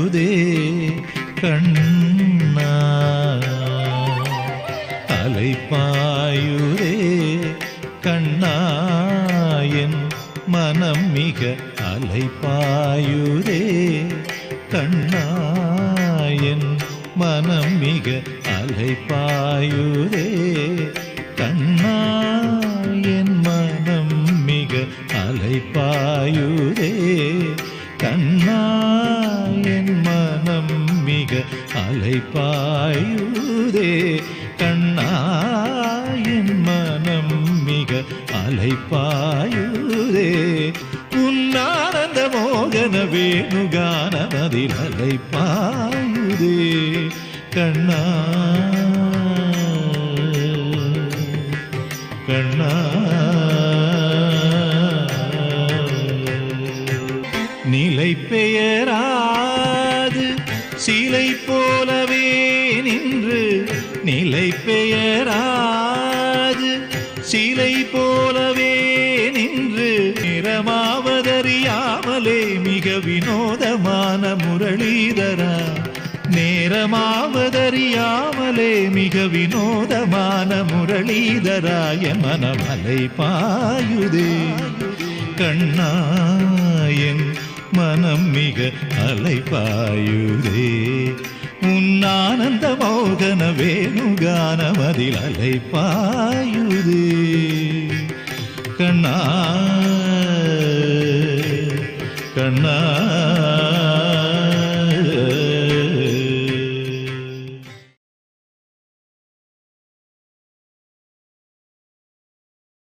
அலைப்பாயுதே கண்ணா அலைப்பாயுதே கண்ணா என் மனம் மிக அலைப்பாயுதே கண்ணா என் மனம் மிக அலைப்பாயுதே கண்ணா என் மனம் மிக அலைப்பாயுதே கண்ணா என் மனம் மிக அலைப்பாயுதே கண்ணா என் மனம் மிக அலைப்பாயுதே உன்னானந்த மோகன வேணுகானமதில் அலைப்பாயுதே கண்ணா கண்ணா நிலை பெயராது சிலை போலவே நின்று நிலை பெயராது சிலை போலவே நின்று நேரமாவதறியாமலே மிக வினோதமான முரளிதரா நேரமாவதறியாமலே மிக வினோதமான முரளிதராய மனமலை பாயுதே கண்ணா என் மனம் மிக அலைப்பாயுதே உன்னானந்த மோகன வேணுகானமதில் அலைப்பாயுதே கண்ணா கண்ணா